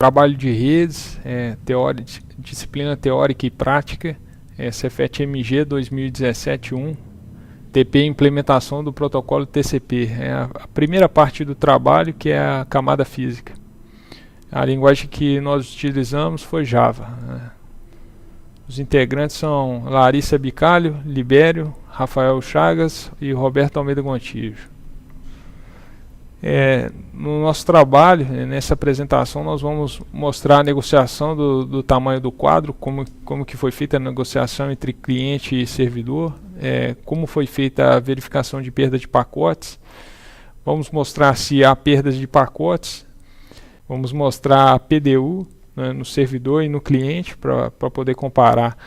trabalho de redes, disciplina teórica e prática, Cefet-MG 2017-1, TP implementação do protocolo TCP. É a primeira parte do trabalho, que é a camada física. A linguagem que nós utilizamos foi Java, né? Os integrantes são Larissa Bicalho, Libério, Rafael Chagas e Roberto Almeida Gontijo. No nosso trabalho, nessa apresentação, nós vamos mostrar a negociação do tamanho do quadro, como que foi feita a negociação entre cliente e servidor, como foi feita a verificação de perda de pacotes. Vamos mostrar se há perdas de pacotes. Vamos mostrar a PDU, né, no servidor e no cliente, para poder comparar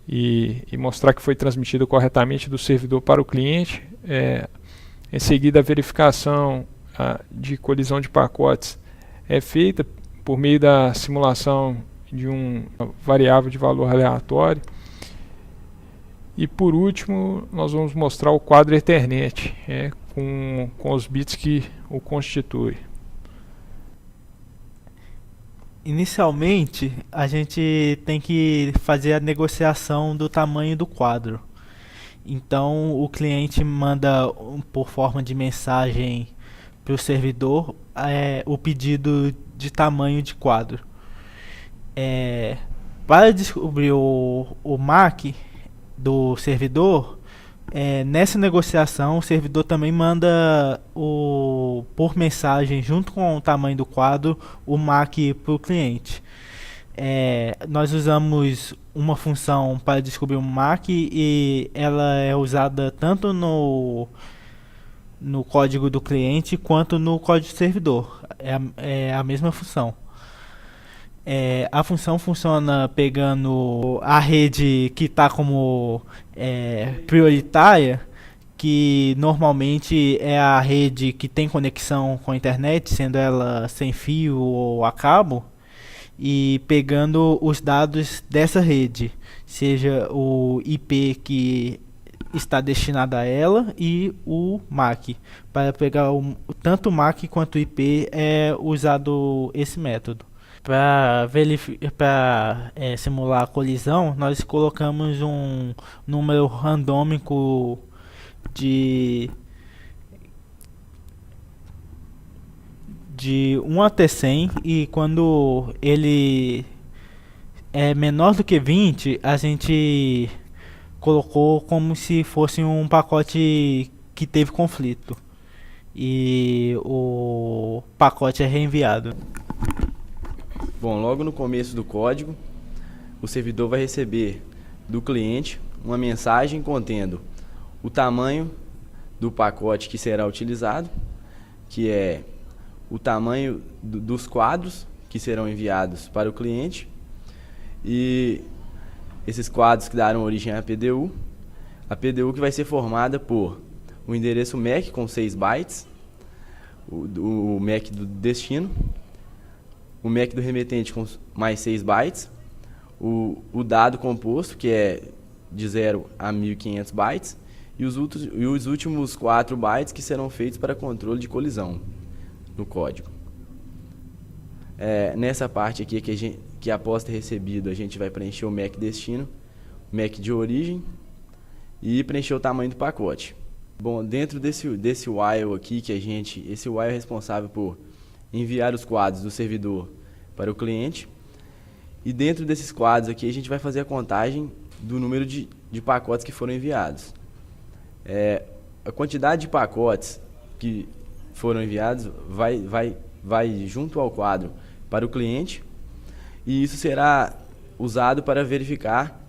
e mostrar que foi transmitido corretamente do servidor para o cliente. Em seguida, a verificação de colisão de pacotes é feita por meio da simulação de uma variável de valor aleatório. E por último, nós vamos mostrar o quadro Ethernet, com os bits que o constituem. Inicialmente, a gente tem que fazer a negociação do tamanho do quadro. Então, o cliente manda por forma de mensagem para o servidor o pedido de tamanho de quadro. Para descobrir o MAC do servidor, nessa negociação o servidor também manda por mensagem, junto com o tamanho do quadro, o MAC para o cliente. Nós usamos uma função para descobrir o MAC e ela é usada tanto no código do cliente quanto no código do servidor. É a mesma função. A função funciona pegando a rede que está como prioritária, que normalmente é a rede que tem conexão com a internet, sendo ela sem fio ou a cabo, e pegando os dados dessa rede, seja o IP que está destinado a ela e o MAC. Para pegar tanto o MAC quanto o IP é usado esse método. Para simular a colisão, nós colocamos um número randômico de 1 até 100, e quando ele é menor do que 20, a gente colocou como se fosse um pacote que teve conflito e o pacote é reenviado. Bom, logo no começo do código, o servidor vai receber do cliente uma mensagem contendo o tamanho do pacote que será utilizado, que é o tamanho dos quadros que serão enviados para o cliente, e esses quadros que darão origem à PDU. A PDU que vai ser formada por o endereço MAC com 6 bytes, o MAC do destino, o MAC do remetente com mais 6 bytes, o dado composto, que é de 0 a 1500 bytes, e os últimos 4 bytes que serão feitos para controle de colisão no código. Nessa parte aqui que após ter recebido, a gente vai preencher o MAC destino, MAC de origem e preencher o tamanho do pacote. Bom, dentro desse while aqui esse while é responsável por enviar os quadros do servidor para o cliente, e dentro desses quadros aqui a gente vai fazer a contagem do número de pacotes que foram enviados. A quantidade de pacotes que foram enviados vai junto ao quadro para o cliente, e isso será usado para verificar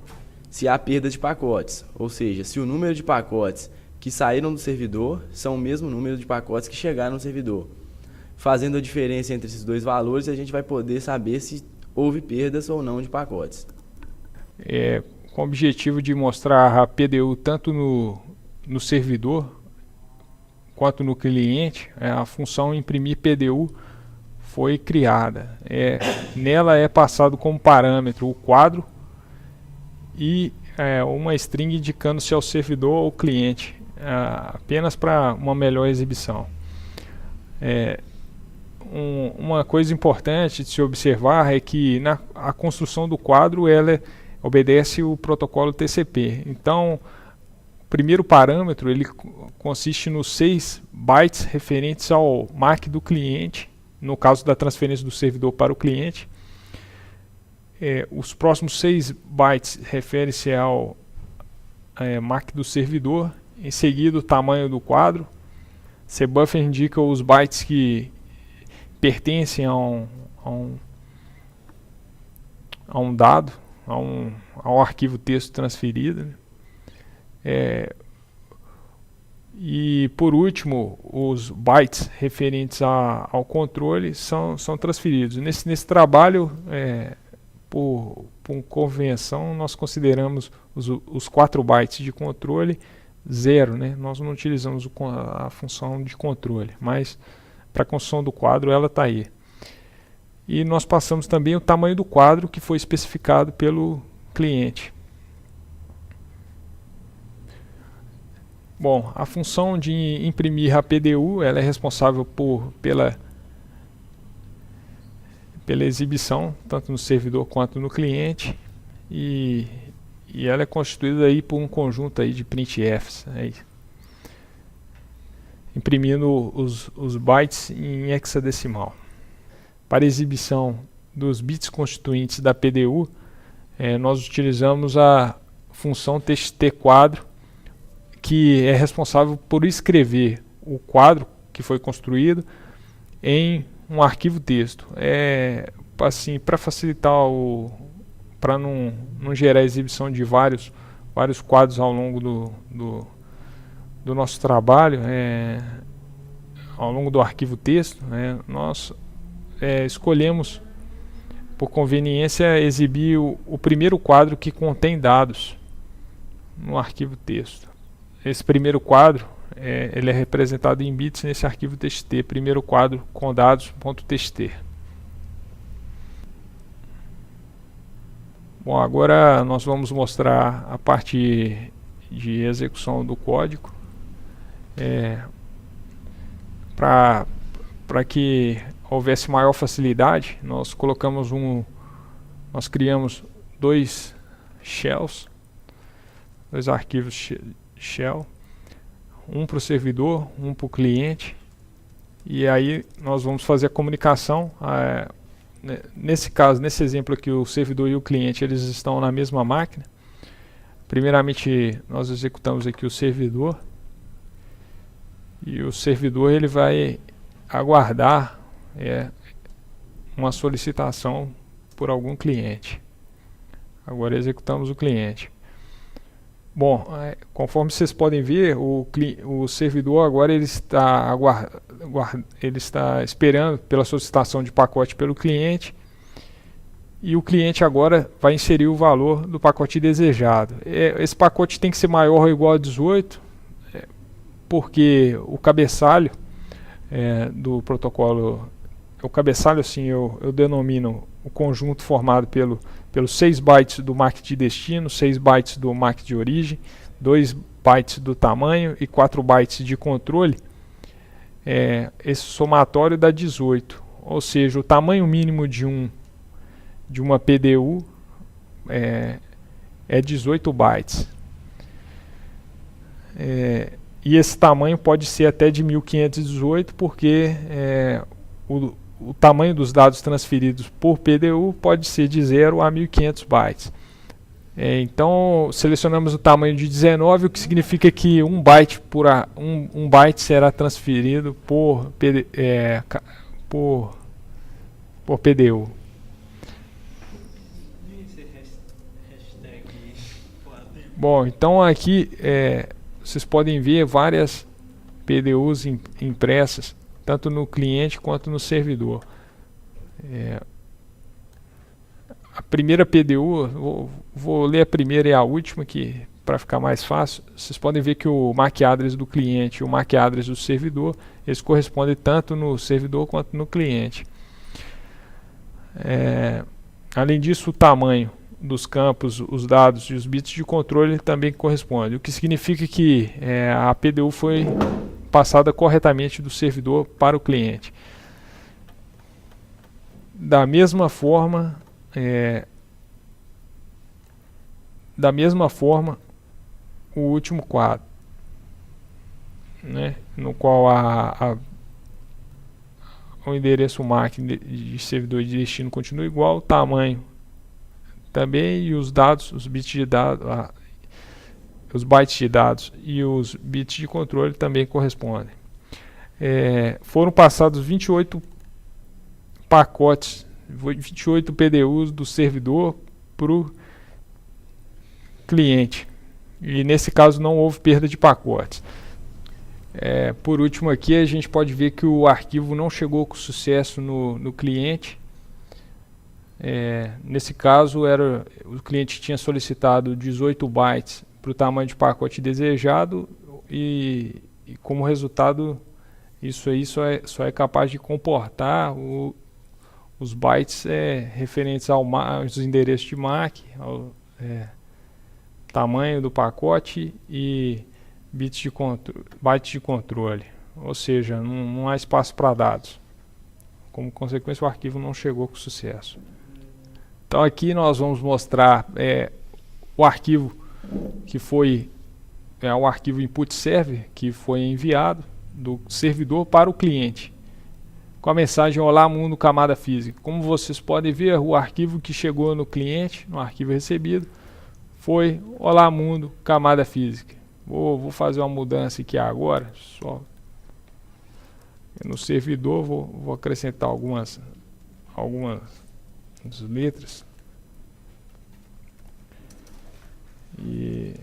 se há perda de pacotes, ou seja, se o número de pacotes que saíram do servidor são o mesmo número de pacotes que chegaram no servidor. Fazendo a diferença entre esses dois valores, a gente vai poder saber se houve perdas ou não de pacotes. Com o objetivo de mostrar a PDU tanto no servidor quanto no cliente, a função imprimir PDU foi criada. Nela é passado como parâmetro o quadro e uma string indicando se é o servidor ou o cliente, apenas para uma melhor exibição. uma coisa importante de se observar é que a construção do quadro ela obedece o protocolo TCP. Então, o primeiro parâmetro ele consiste nos 6 bytes referentes ao MAC do cliente, no caso da transferência do servidor para o cliente. Os próximos 6 bytes referem-se ao MAC do servidor, em seguida o tamanho do quadro. Cbuffer indica os bytes que pertencem a um dado, ao arquivo texto transferido, né? E por último, os bytes referentes ao controle são transferidos. Nesse trabalho, por convenção, nós consideramos os 4 bytes de controle 0, né? Nós não utilizamos a função de controle, mas para a construção do quadro ela está aí. E nós passamos também o tamanho do quadro que foi especificado pelo cliente. Bom, a função de imprimir a PDU ela é responsável pela exibição, tanto no servidor quanto no cliente, e ela é constituída aí por um conjunto aí de printfs, aí, imprimindo os bytes em hexadecimal. Para exibição dos bits constituintes da PDU, nós utilizamos a função txt_quadro, que é responsável por escrever o quadro que foi construído em um arquivo texto. Assim, para facilitar para não gerar exibição de vários quadros ao longo do nosso trabalho, ao longo do arquivo texto, nós escolhemos por conveniência exibir o primeiro quadro que contém dados no arquivo texto. Esse primeiro quadro ele é representado em bits nesse arquivo txt, primeiro quadro com dados.txt. Bom, agora nós vamos mostrar a parte de execução do código. Para que houvesse maior facilidade, nós criamos 2 shells, 2 arquivos shell, um para o servidor, um para o cliente, e aí nós vamos fazer a comunicação. Nesse caso, nesse exemplo aqui, o servidor e o cliente eles estão na mesma máquina. Primeiramente nós executamos aqui o servidor, e o servidor ele vai aguardar uma solicitação por algum cliente. Agora executamos o cliente. Bom, conforme vocês podem ver, o servidor agora ele está esperando pela solicitação de pacote pelo cliente, e o cliente agora vai inserir o valor do pacote desejado. Esse pacote tem que ser maior ou igual a 18, porque o cabeçalho do protocolo, o cabeçalho assim eu denomino o conjunto formado pelos 6 bytes do MAC de destino, 6 bytes do MAC de origem, 2 bytes do tamanho e 4 bytes de controle. Esse somatório dá 18, ou seja, o tamanho mínimo de uma PDU é 18 bytes. E esse tamanho pode ser até de 1518, porque o tamanho dos dados transferidos por PDU pode ser de 0 a 1500 bytes. Então selecionamos o tamanho de 19, o que significa que um byte será transferido por PDU. Bom, então aqui vocês podem ver várias PDUs impressas, tanto no cliente quanto no servidor. A primeira PDU, vou ler a primeira e a última aqui para ficar mais fácil. Vocês podem ver que o MAC address do cliente e o MAC address do servidor, eles correspondem tanto no servidor quanto no cliente. Além disso, o tamanho dos campos, os dados e os bits de controle também correspondem, o que significa que a PDU foi passada corretamente do servidor para o cliente. Da mesma forma, o último quadro, né, no qual o endereço MAC de servidor de destino continua igual, o tamanho também, e os dados, os bits de dados, os bytes de dados e os bits de controle também correspondem. Foram passados 28 pacotes, 28 PDUs do servidor para o cliente, e nesse caso não houve perda de pacotes. Por último aqui, a gente pode ver que o arquivo não chegou com sucesso no cliente. Nesse caso, o cliente tinha solicitado 18 bytes para o tamanho de pacote desejado, e como resultado, isso aí só é capaz de comportar os bytes referentes aos endereços de MAC, ao tamanho do pacote e bytes de controle, ou seja, não há espaço para dados. Como consequência, o arquivo não chegou com sucesso. Então aqui nós vamos mostrar o arquivo que foi o arquivo input server, que foi enviado do servidor para o cliente, com a mensagem: olá mundo, camada física. Como vocês podem ver, o arquivo que chegou no cliente, no arquivo recebido, foi olá mundo, camada física. Vou fazer uma mudança aqui agora, só no servidor, vou acrescentar algumas letras. E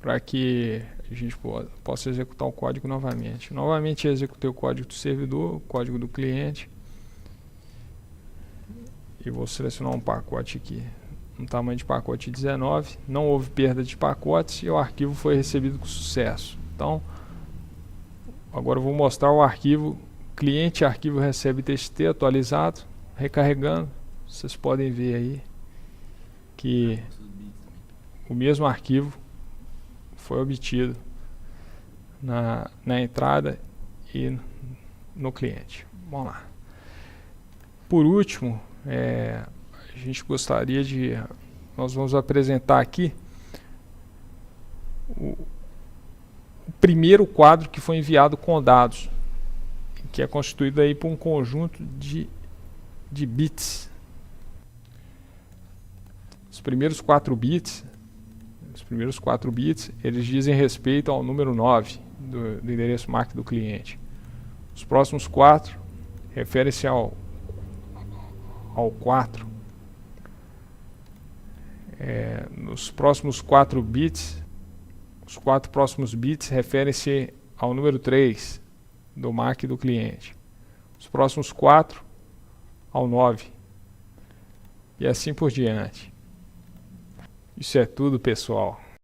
para que a gente possa executar o código novamente. Novamente executei o código do servidor, o código do cliente, e vou selecionar um pacote aqui, um tamanho de pacote 19. Não houve perda de pacotes e o arquivo foi recebido com sucesso. Então, agora eu vou mostrar o arquivo cliente, arquivo recebe txt atualizado, recarregando. Vocês podem ver aí que o mesmo arquivo foi obtido na entrada e no cliente. Vamos lá. Por último, a gente gostaria nós vamos apresentar aqui o primeiro quadro que foi enviado com dados, que é constituído aí por um conjunto de bits. Os primeiros 4 bits, eles dizem respeito ao número 9 do endereço MAC do cliente. Os próximos 4 referem-se ao 4. Nos próximos 4 bits, os 4 próximos bits referem-se ao número 3 do MAC do cliente. Os próximos 4 ao 9. E assim por diante. Isso é tudo, pessoal.